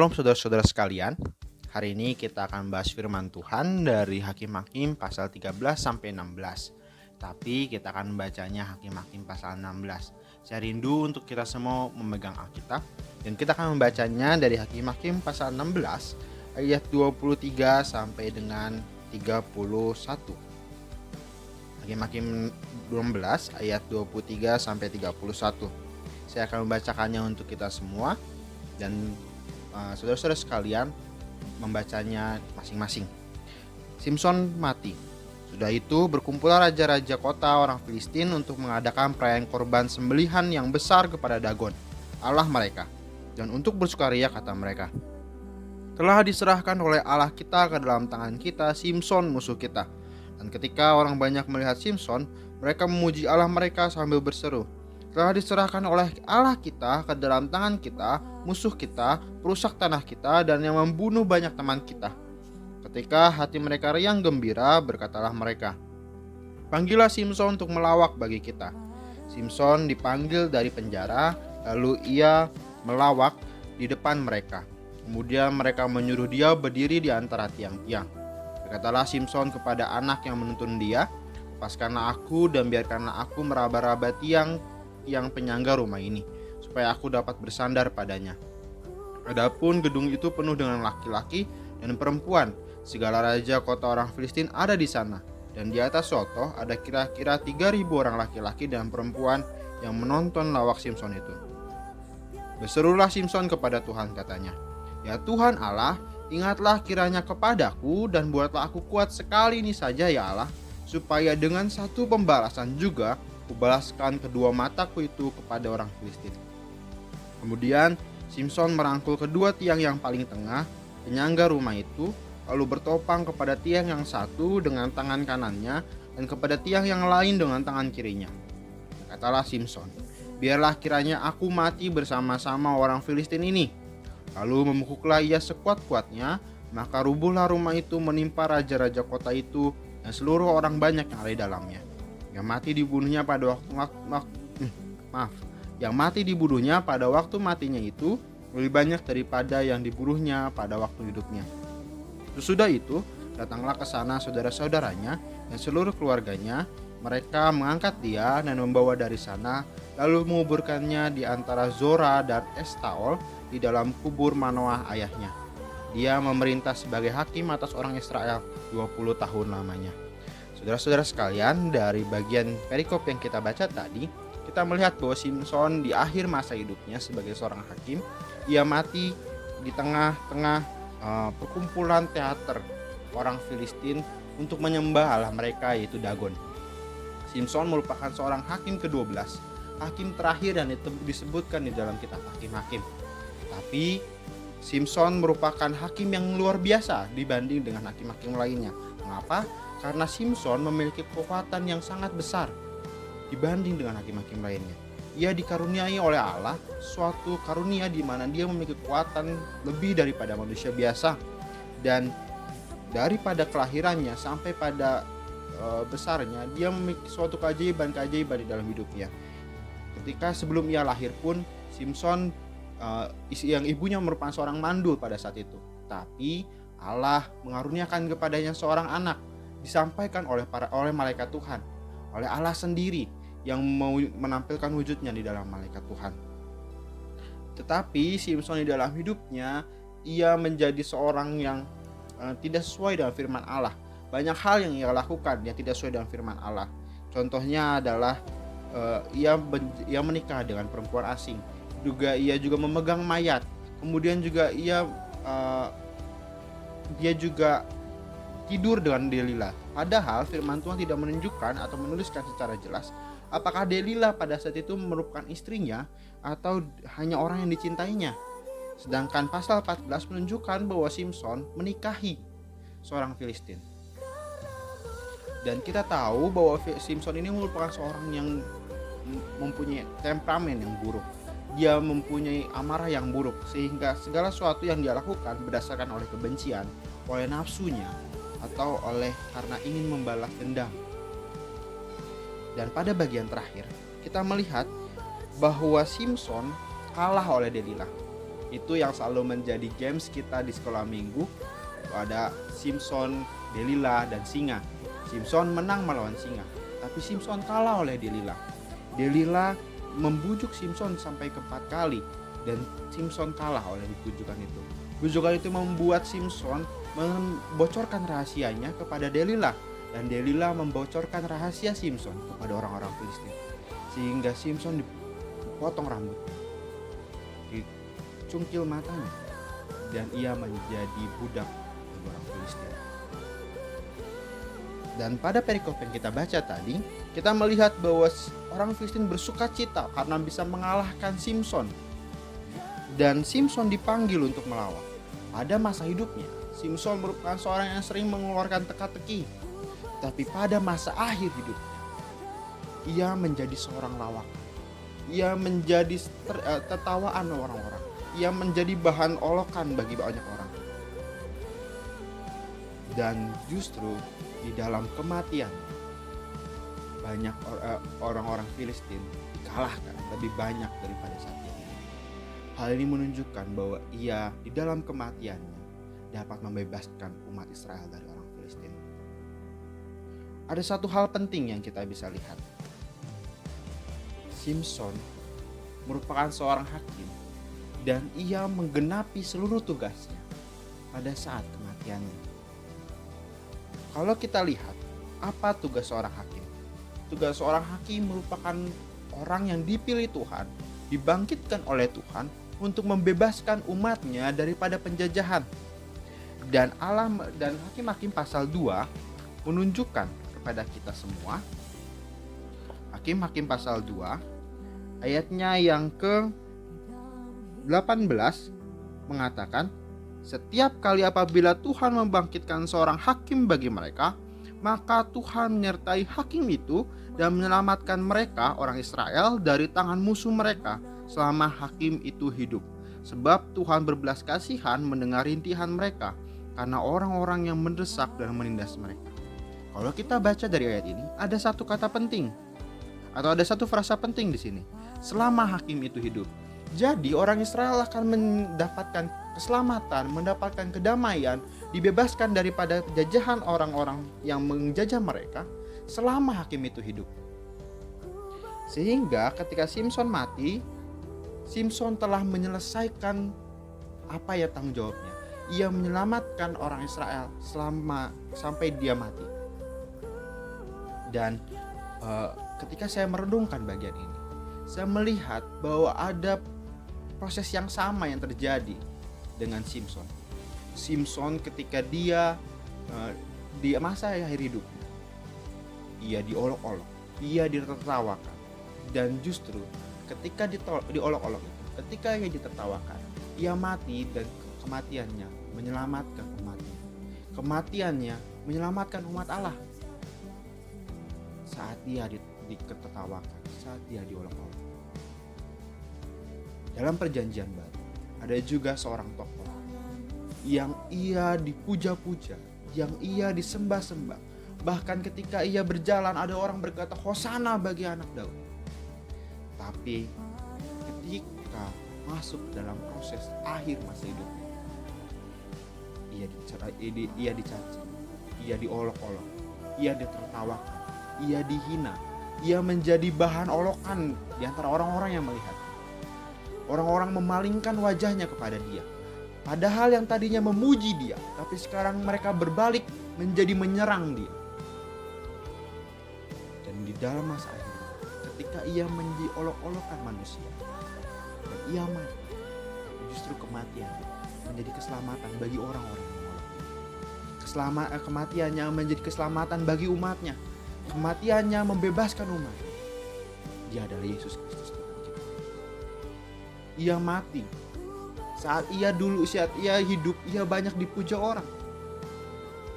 Shalom saudara-saudara sekalian. Hari ini kita akan bahas firman Tuhan dari Hakim-Hakim pasal 13 sampai 16. Tapi kita akan membacanya Hakim-Hakim pasal 16. Saya rindu untuk kita semua memegang Alkitab dan kita akan membacanya dari Hakim-Hakim pasal 16 ayat 23 sampai dengan 31. Hakim-Hakim 16 ayat 23 sampai 31. Saya akan membacakannya untuk kita semua dan saudara-saudara sekalian membacanya masing-masing. Simson mati. Sudah itu berkumpullah raja-raja kota orang Filistin untuk mengadakan perayaan korban sembelihan yang besar kepada Dagon, Allah mereka. Dan untuk bersukaria kata mereka, telah diserahkan oleh Allah kita ke dalam tangan kita Simson musuh kita. Dan ketika orang banyak melihat Simson, mereka memuji Allah mereka sambil berseru, telah diserahkan oleh Allah kita ke dalam tangan kita, musuh kita, perusak tanah kita, dan yang membunuh banyak teman kita. Ketika hati mereka riang gembira, berkatalah mereka, panggillah Simson untuk melawak bagi kita. Simson dipanggil dari penjara, lalu ia melawak di depan mereka. Kemudian mereka menyuruh dia berdiri di antara tiang-tiang. Berkatalah Simson kepada anak yang menuntun dia, lepaskanlah aku dan biarkanlah aku meraba-raba tiang yang penyangga rumah ini, supaya aku dapat bersandar padanya. Adapun gedung itu penuh dengan laki-laki dan perempuan. Segala raja kota orang Filistin ada di sana, dan di atas sotoh ada kira-kira 3.000 orang laki-laki dan perempuan yang menonton lawak Simson itu. Berserulah Simson kepada Tuhan, katanya, ya Tuhan Allah, ingatlah kiranya kepadaku dan buatlah aku kuat sekali ini saja ya Allah, supaya dengan satu pembalasan juga kubalaskan kedua mataku itu kepada orang Filistin. Kemudian Simson merangkul kedua tiang yang paling tengah, penyangga rumah itu, lalu bertopang kepada tiang yang satu dengan tangan kanannya dan kepada tiang yang lain dengan tangan kirinya. Katalah Simson, biarlah kiranya aku mati bersama-sama orang Filistin ini. Lalu memukuklah ia sekuat-kuatnya, maka rubuhlah rumah itu menimpa raja-raja kota itu dan seluruh orang banyak yang ada di dalamnya. Yang mati dibunuhnya pada waktu matinya itu lebih banyak daripada yang dibunuhnya pada waktu hidupnya. Sesudah itu datanglah ke sana saudara-saudaranya dan seluruh keluarganya. Mereka mengangkat dia dan membawa dari sana, lalu menguburkannya di antara Zora dan Estaol di dalam kubur Manoah ayahnya. Dia memerintah sebagai hakim atas orang Israel 20 tahun lamanya. Saudara-saudara sekalian, dari bagian perikop yang kita baca tadi, kita melihat bahwa Simson di akhir masa hidupnya sebagai seorang hakim, ia mati di tengah-tengah perkumpulan teater orang Filistin untuk menyembah Allah mereka, yaitu Dagon. Simson merupakan seorang hakim ke-12, hakim terakhir dan disebutkan di dalam kitab Hakim-Hakim. Tapi Simson merupakan hakim yang luar biasa dibanding dengan hakim-hakim lainnya. Mengapa? Karena Simson memiliki kekuatan yang sangat besar dibanding dengan hakim-hakim lainnya. Ia dikaruniai oleh Allah suatu karunia di mana dia memiliki kekuatan lebih daripada manusia biasa, dan daripada kelahirannya sampai pada besarnya dia memiliki suatu keajaiban-keajaiban di dalam hidupnya. Ketika sebelum ia lahir pun Simson yang ibunya merupakan seorang mandul pada saat itu, tapi Allah mengaruniakan kepadanya seorang anak, disampaikan oleh malaikat Tuhan, oleh Allah sendiri yang mau menampilkan wujudnya di dalam malaikat Tuhan. Tetapi Simson di dalam hidupnya ia menjadi seorang yang tidak sesuai dengan firman Allah. Banyak hal yang ia lakukan yang tidak sesuai dengan firman Allah. Contohnya adalah ia menikah dengan perempuan asing. Ia juga memegang mayat. Kemudian juga dia juga tidur dengan Delila. Padahal firman Tuhan tidak menunjukkan atau menuliskan secara jelas apakah Delila pada saat itu merupakan istrinya atau hanya orang yang dicintainya. Sedangkan pasal 14 menunjukkan bahwa Simson menikahi seorang Filistin. Dan kita tahu bahwa Simson ini merupakan seorang yang mempunyai temperamen yang buruk. Dia mempunyai amarah yang buruk, sehingga segala sesuatu yang dia lakukan berdasarkan oleh kebencian, oleh nafsunya, atau oleh karena ingin membalas dendam. Dan pada bagian terakhir kita melihat bahwa Simson kalah oleh Delila. Itu yang selalu menjadi games kita di sekolah minggu. Ada Simpson, Delilah, dan singa. Simpson menang melawan singa, tapi Simpson kalah oleh Delilah. Delilah membujuk Simpson sampai ke 4 kali, dan Simpson kalah oleh bujukan itu. Bujukan itu membuat Simpson membocorkan rahasianya kepada Delilah, dan Delilah membocorkan rahasia Simpson kepada orang-orang Filistin, sehingga Simpson dipotong rambutnya, dicungkil matanya, dan ia menjadi budak orang Filistin. Dan pada perikop yang kita baca tadi, kita melihat bahwa orang Filistin bersuka cita karena bisa mengalahkan Simpson. Dan Simpson dipanggil untuk melawan. Pada masa hidupnya, Simpson merupakan seorang yang sering mengeluarkan teka-teki. Tapi pada masa akhir hidupnya, ia menjadi seorang lawakan. Ia menjadi tertawaan orang-orang. Ia menjadi bahan olokan bagi banyak orang. Dan justru di dalam kematian, banyak orang-orang Filistin dikalahkan lebih banyak daripada saat ini. Hal ini menunjukkan bahwa ia di dalam kematiannya dapat membebaskan umat Israel dari orang Filistin. Ada satu hal penting yang kita bisa lihat. Simpson merupakan seorang hakim dan ia menggenapi seluruh tugasnya pada saat kematiannya. Kalau kita lihat, apa tugas seorang hakim? Tugas seorang hakim merupakan orang yang dipilih Tuhan, dibangkitkan oleh Tuhan untuk membebaskan umatnya daripada penjajahan. Dan Hakim-Hakim pasal 2 menunjukkan kepada kita semua, Hakim-Hakim pasal 2 ayatnya yang ke-18 mengatakan, setiap kali apabila Tuhan membangkitkan seorang hakim bagi mereka, maka Tuhan menyertai hakim itu dan menyelamatkan mereka, orang Israel, dari tangan musuh mereka selama hakim itu hidup. Sebab Tuhan berbelas kasihan mendengar rintihan mereka karena orang-orang yang mendesak dan menindas mereka. Kalau kita baca dari ayat ini, ada satu kata penting atau ada satu frasa penting di sini. Selama hakim itu hidup. Jadi orang Israel akan mendapatkan keselamatan, mendapatkan kedamaian, dibebaskan daripada penjajahan orang-orang yang menjajah mereka selama hakim itu hidup. Sehingga ketika Simpson mati, Simpson telah menyelesaikan apa ya tanggung jawabnya. Ia menyelamatkan orang Israel sampai dia mati. Dan ketika saya merenungkan bagian ini, saya melihat bahwa ada proses yang sama yang terjadi dengan Simpson. Simpson ketika dia di masa akhir hidupnya, ia diolok-olok, ia ditertawakan, dan justru ketika diolok-olok itu, ketika ia ditertawakan, ia mati dan kematiannya menyelamatkan umatnya. Kematiannya menyelamatkan umat Allah. Saat dia ditertawakan, saat dia diolok-olok. Dalam perjanjian baru, ada juga seorang tokoh yang ia dipuja-puja, yang ia disembah-sembah. Bahkan ketika ia berjalan, ada orang berkata, Hosana bagi anak Daud. Tapi ketika masuk dalam proses akhir masa hidupnya, ia dicaci, ia diolok-olok, ia ditertawakan, ia dihina, ia menjadi bahan olokan di antara orang-orang yang melihat. Orang-orang memalingkan wajahnya kepada dia. Padahal yang tadinya memuji dia, tapi sekarang mereka berbalik menjadi menyerang dia. Dan di dalam masa akhir, ketika ia diolok-olokkan manusia, dan ia mati, justru kematian menjadi keselamatan bagi orang-orang yang mengolok. Kematiannya menjadi keselamatan bagi umatnya. Kematiannya membebaskan umat. Dia adalah Yesus Kristus. Ia mati. Saat ia hidup, ia banyak dipuja orang.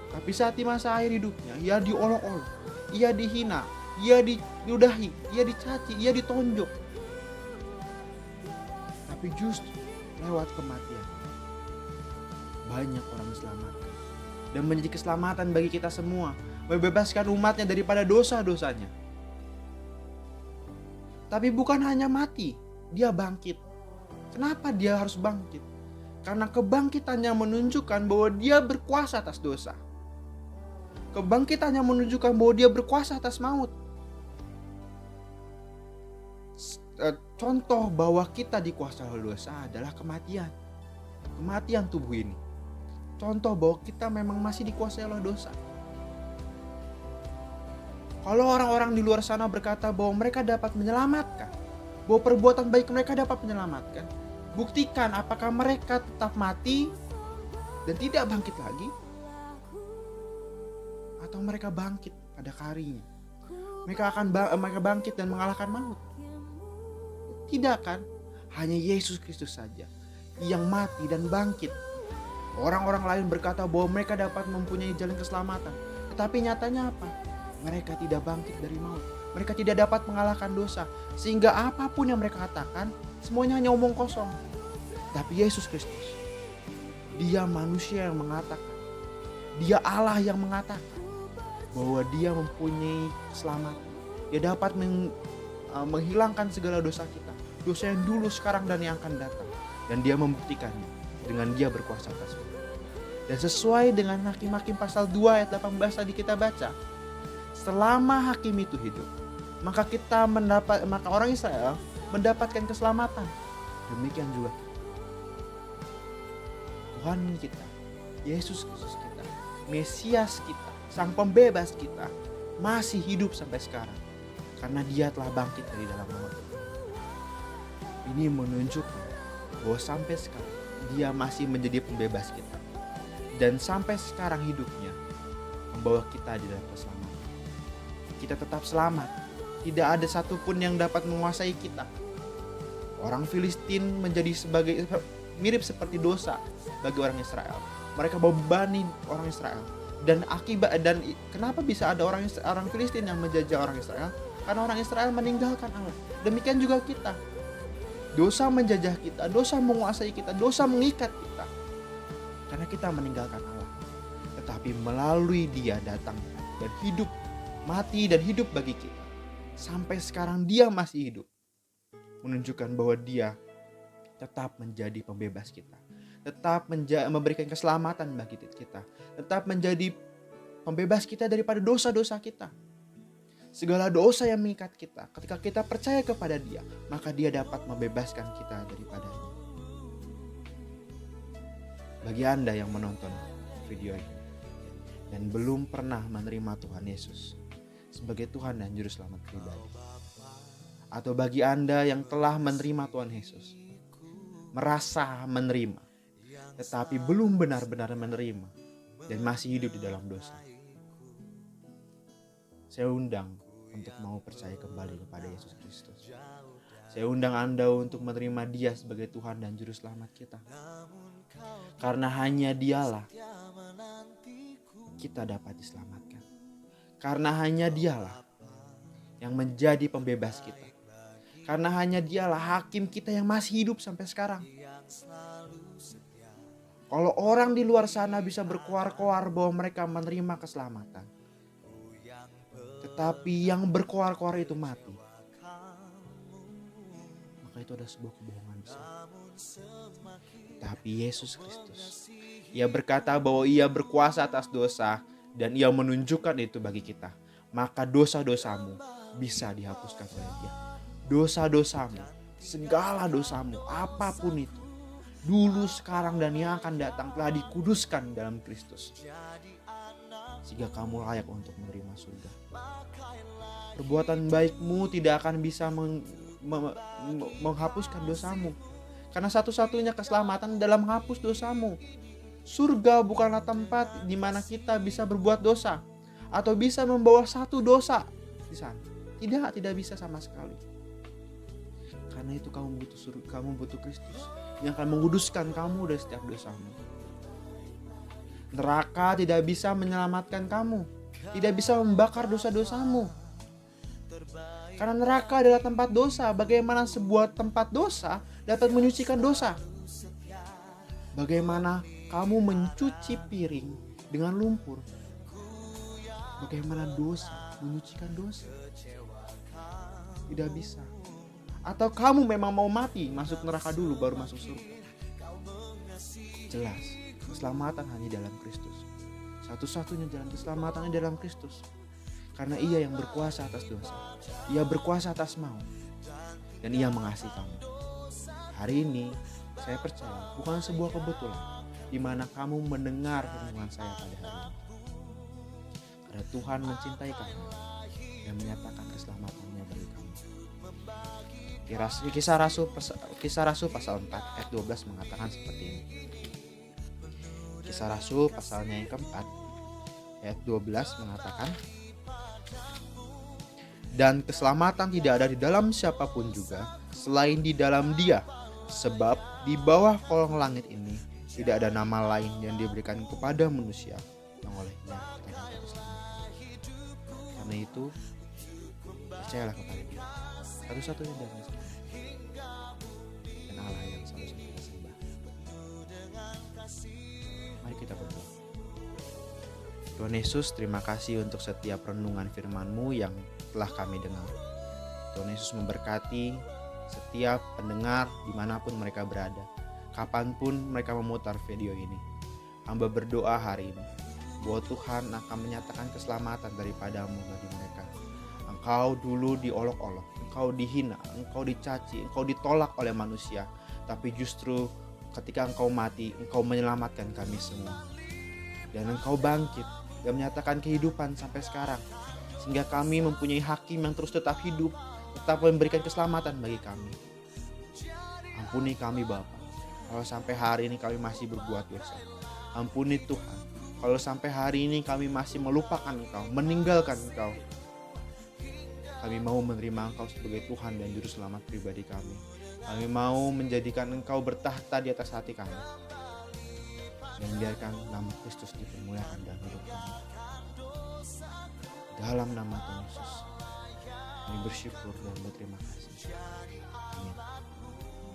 Tapi saat di masa akhir hidupnya, ia diolok-olok, ia dihina, ia diludahi, ia dicaci, ia ditonjok. Tapi justru lewat kematian, banyak orang diselamatkan. Dan menjadi keselamatan bagi kita semua, membebaskan umatnya daripada dosa-dosanya. Tapi bukan hanya mati, dia bangkit. Kenapa dia harus bangkit? Karena kebangkitannya menunjukkan bahwa dia berkuasa atas dosa. Kebangkitannya menunjukkan bahwa dia berkuasa atas maut. Contoh bahwa kita dikuasai oleh dosa adalah kematian. Kematian tubuh ini. Contoh bahwa kita memang masih dikuasai oleh dosa. Kalau orang-orang di luar sana berkata bahwa mereka dapat menyelamatkan, bahwa perbuatan baik mereka dapat menyelamatkan, buktikan apakah mereka tetap mati dan tidak bangkit lagi, atau mereka bangkit pada harinya. Mereka bangkit dan mengalahkan maut. Tidak kan? Hanya Yesus Kristus saja yang mati dan bangkit. Orang-orang lain berkata bahwa mereka dapat mempunyai jalan keselamatan, tetapi nyatanya apa? Mereka tidak bangkit dari maut. Mereka tidak dapat mengalahkan dosa, sehingga apapun yang mereka katakan semuanya hanya omong kosong. Tapi Yesus Kristus, dia manusia yang mengatakan, dia Allah yang mengatakan bahwa dia mempunyai keselamatan. Dia dapat menghilangkan segala dosa kita, dosa yang dulu, sekarang, dan yang akan datang. Dan dia membuktikannya dengan dia berkuasa atas maut. Dan sesuai dengan Hakim-Hakim pasal 2 ayat 18 tadi kita baca, selama hakim itu hidup, maka orang Israel mendapatkan keselamatan. Demikian juga Tuhan kita, Yesus Kristus kita, Mesias kita, Sang Pembebas kita masih hidup sampai sekarang karena dia telah bangkit dari dalam maut. Ini menunjukkan bahwa sampai sekarang dia masih menjadi pembebas kita, dan sampai sekarang hidupnya membawa kita di dalam keselamatan. Kita tetap selamat. Tidak ada satupun yang dapat menguasai kita. Orang Filistin menjadi mirip seperti dosa bagi orang Israel. Mereka membebani orang Israel. Dan kenapa bisa ada orang Filistin yang menjajah orang Israel? Karena orang Israel meninggalkan Allah. Demikian juga kita. Dosa menjajah kita, dosa menguasai kita, dosa mengikat kita. Karena kita meninggalkan Allah. Tetapi melalui Dia datang dan hidup, mati dan hidup bagi kita. Sampai sekarang dia masih hidup. Menunjukkan bahwa dia tetap menjadi pembebas kita. Tetap memberikan keselamatan bagi kita. Tetap menjadi pembebas kita daripada dosa-dosa kita. Segala dosa yang mengikat kita, ketika kita percaya kepada dia, maka dia dapat membebaskan kita daripadanya. Bagi Anda yang menonton video ini dan belum pernah menerima Tuhan Yesus sebagai Tuhan dan Juru Selamat pribadi, atau bagi Anda yang telah menerima Tuhan Yesus, merasa menerima tetapi belum benar-benar menerima dan masih hidup di dalam dosa, saya undang untuk mau percaya kembali kepada Yesus Kristus. Saya undang Anda untuk menerima Dia sebagai Tuhan dan Juru Selamat kita, karena hanya Dialah kita dapat diselamatkan. Karena hanya Dialah yang menjadi pembebas kita. Karena hanya Dialah hakim kita yang masih hidup sampai sekarang. Kalau orang di luar sana bisa berkoar-koar bahwa mereka menerima keselamatan, tetapi yang berkoar-koar itu mati, maka itu adalah sebuah kebohongan besar. Tapi Yesus Kristus, Ia berkata bahwa Ia berkuasa atas dosa, dan Ia menunjukkan itu bagi kita. Maka dosa-dosamu bisa dihapuskan oleh Dia. Dosa-dosamu, segala dosamu, apapun itu, dulu, sekarang, dan yang akan datang, telah dikuduskan dalam Kristus, sehingga kamu layak untuk menerima surga. Perbuatan baikmu tidak akan bisa menghapuskan dosamu, karena satu-satunya keselamatan dalam menghapus dosamu. Surga bukanlah tempat di mana kita bisa berbuat dosa atau bisa membawa satu dosa di sana. Tidak bisa sama sekali. Karena itu kamu butuh Kristus yang akan menguduskan kamu dari setiap dosamu. Neraka tidak bisa menyelamatkan kamu, tidak bisa membakar dosa-dosamu. Karena neraka adalah tempat dosa. Bagaimana sebuah tempat dosa dapat menyucikan dosa? Bagaimana kamu mencuci piring dengan lumpur? Bagaimana dosa menyucikan dosa? Tidak bisa. Atau kamu memang mau mati, masuk neraka dulu baru masuk surga? Jelas, keselamatan hanya dalam Kristus. Satu-satunya jalan keselamatan dalam Kristus. Karena Ia yang berkuasa atas dosa, Ia berkuasa atas maut, dan Ia mengasihi kamu. Hari ini saya percaya bukan sebuah kebetulan di mana kamu mendengar renungan saya pada hari ini. Karena Tuhan mencintai kamu dan menyatakan keselamatannya bagi kamu. Kisah Rasul pasal 4 ayat 12 mengatakan seperti ini. Kisah Rasul pasalnya yang keempat ayat 12 mengatakan, dan keselamatan tidak ada di dalam siapapun juga selain di dalam Dia, sebab di bawah kolong langit ini tidak ada nama lain yang diberikan kepada manusia yang olehnya kita dapat diselamatkan. Karena itu percayalah kepada Dia, satu-satunya jalan keselamatan, dan Allah yang selalu kita sembah. Mari kita berdoa. Tuhan Yesus, terima kasih untuk setiap renungan firman-Mu yang telah kami dengar. Tuhan Yesus memberkati setiap pendengar dimanapun mereka berada, kapanpun mereka memutar video ini. Hamba berdoa hari ini bahwa Tuhan akan menyatakan keselamatan daripada-Mu bagi mereka. Engkau dulu diolok-olok, engkau dihina, engkau dicaci, engkau ditolak oleh manusia, tapi justru ketika engkau mati, engkau menyelamatkan kami semua. Dan engkau bangkit dan menyatakan kehidupan sampai sekarang, sehingga kami mempunyai hakim yang terus tetap hidup, tetap memberikan keselamatan bagi kami. Ampuni kami Bapa, kalau sampai hari ini kami masih berbuat dosa. Ampuni Tuhan, kalau sampai hari ini kami masih melupakan Engkau, meninggalkan Engkau. Kami mau menerima Engkau sebagai Tuhan dan Juru Selamat pribadi kami. Kami mau menjadikan Engkau bertahta di atas hati kami. Dan biarkan nama Kristus dipermuliakan dalam hidup kami. Dalam nama Tuhan Yesus, kami bersyukur dan berterima kasih. Amin.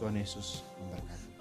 Tuhan Yesus memberkati.